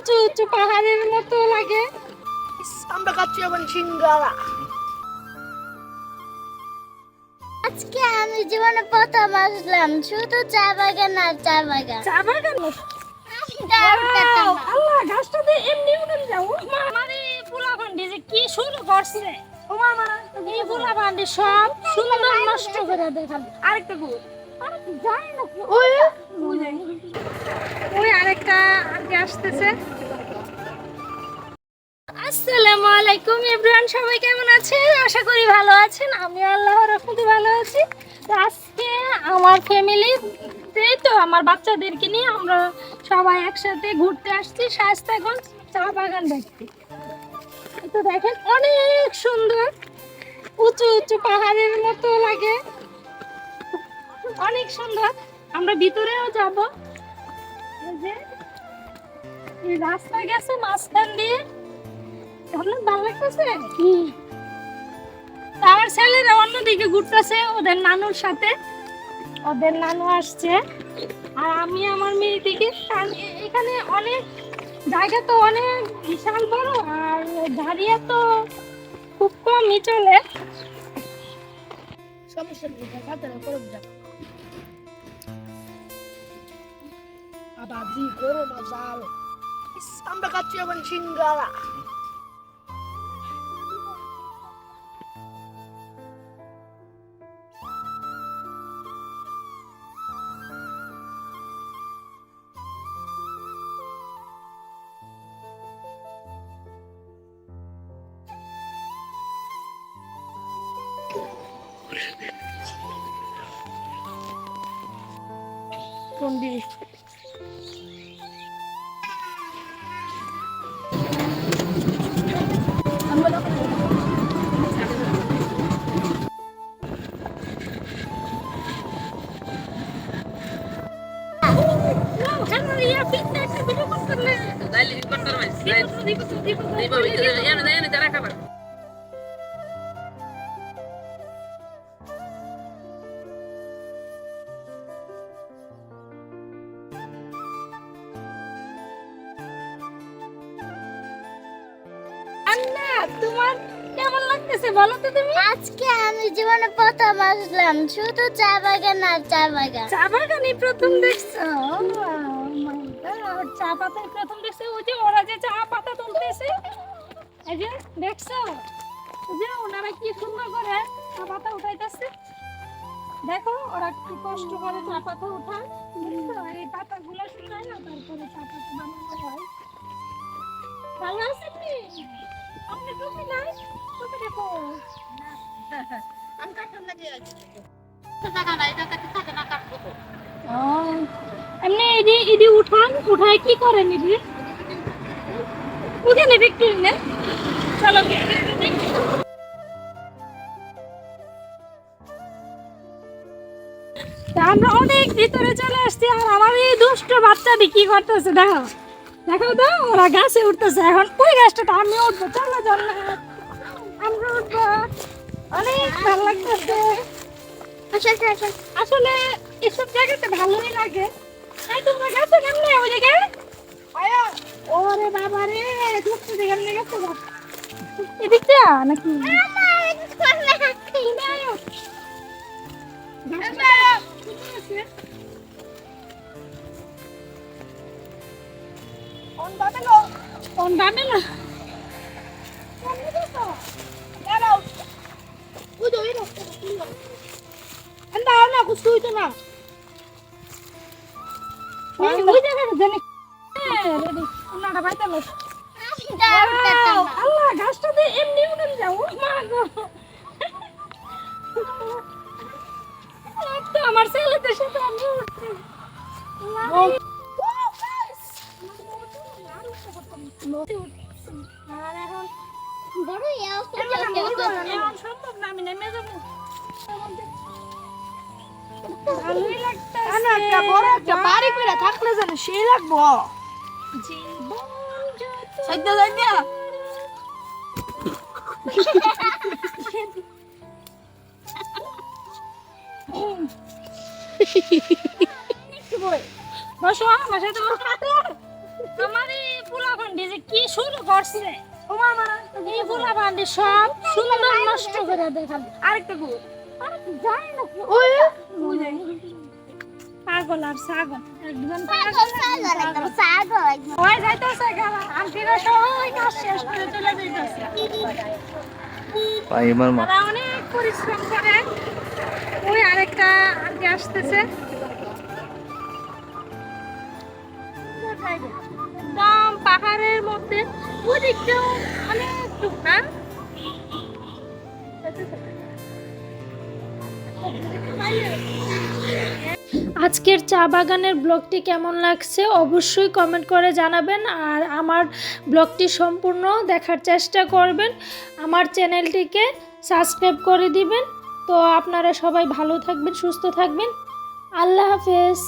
উঁচু উঁচু পাহাড়ের মতো লাগে। আমরা খাচ্ছি এখন সিঙ্গারা। আজকে আমি জীবনে প্রথম আসলাম, শুধু চা বাগান আর চা বাগান। চা বাগান, আল্লাহ গাছটা দিয়ে এমনি উঠে যাও। আমার এই পোলা ভান্ডি যে কি শুরু করছে, এই পোলা ভান্ডি সব সুন্দর নষ্ট করে দেখাল। আরেকটা গো যাই না, ওই আরেকটা আগে আসতেছে। আসসালামু আলাইকুম এভরিওয়ান, সবাই কেমন আছেন? আশা করি ভালো আছেন। আমি আল্লাহর রহমতে ভালো আছি। তো আজকে আমার ফ্যামিলিতে, তো আমার বাচ্চাদেরকে নিয়ে আমরা সবাই একসাথে ঘুরতে আসছি শায়েস্তাগঞ্জ চা বাগান দেখতে। তো দেখেন অনেক সুন্দর, উঁচু উঁচু পাহাড়ের মতো লাগে, অনেক সুন্দর। আমরা ভিতরেও যাব। এই যে এই রাস্তা গেছে মাঝখান দিয়ে, অনেক ভালো লাগতেছে। আমার ছেলেরা অন্যদিকে ঘুরতেছে ওদের নানুর সাথে, ওদের নানু আসছে। আর আমি আমার মেয়ের দিকে, এখানে অনেক জায়গা তো অনেক বিশাল বড়, আর দাঁড়িয়ে তো খুব কমই চলে। সমস্যা নেই, খাতারে করব যা। আবাজি গরম মজাল। আমরা খাচ্ছি এখন সিঙ্গারা। কোন দিক? তোমার কেমন লাগতেছে বলো তো তুমি? আজকে আমি জীবনে প্রথম আসলাম, শুধু চা বাগান আর চা বাগান। চা বাগানই প্রথম দেখছো? Oh my God, চা পাতাই প্রথম দেখছো। ওই যে ওরা যে চা পাতা তুলতেছে, এই যে দেখছো, ওই যে ওনারা কি সুন্দর করে চা পাতা উঠাইতেছে। দেখো ওরা কি কষ্ট করে চা পাতা উঠায়। দেখছো? আর এই পাতাগুলো শুকায় না, তারপরে চা পাতা বানানো হয়। ভালো আছে তুমি? আপনি টুপি নাই? টুপি দেখো। আমি কাটার লাগে আছি। এমনি ইদি উঠান, উঠায় কি করেন ইদি? উঠে নেবে একটু না? চলো আমরা অনেক ভিতরে চলে আসছি। আর আমার এই দুষ্ট বাচ্চাটি কি করতেছে দেখো, দেখো তো ওরা গাছে উঠতেছে। এখন ওই গাছটা আমি উঠবো, চলো চলো আমরা উঠবো। অনেক ভালো লাগতেছে। আসলে এসব জায়গাতে ভালোই লাগে। এই তোমরা গেছো কেমনে ওই জায়গায়? ওরে বাবা রে, দুষ্টু কেমনে গেছো? এদিকটা নাকি? কোন বামে না? আল্লাহ গাছটা দিয়ে এমনি উঠে যাও। মা গো, তো আমার ছেলেদের সাথে আমি উঠছি। আর এখন এখন সম্ভব না, আমি নেমে যাবো। ভালোই লাগতেছে। একটা বড় একটা বাড়ি করে থাকলে যেন সেই লাগবো। জীবন যত সাইডে যাই না। বসো আমার সাথে বসো। আমার এই পোলা শুরু করছে এই গোলা বান্ডি সব সুন্দর নষ্ট করে দেখাল। আরেকটা গো যাই না পাগল আর ছাগল একজন ওই যাইতেছে আন্টিরা সবাই কাজ শেষ করে চলে যাইতেছে। তারা অনেক পরিশ্রম করে। ওই আরেকটা আন্টি আসতেছে একদম পাহাড়ের মধ্যে ওই দিকটাও অনেক টুক না। আজকের চা বাগানের ব্লগটি কেমন লাগছে অবশ্যই কমেন্ট করে জানাবেন, আর আমার ব্লগটি সম্পূর্ণ দেখার চেষ্টা করবেন, আমার চ্যানেলটিকে সাবস্ক্রাইব করে দিবেন। তো আপনারা সবাই ভালো থাকবেন, সুস্থ থাকবেন। আল্লাহ হাফেজ।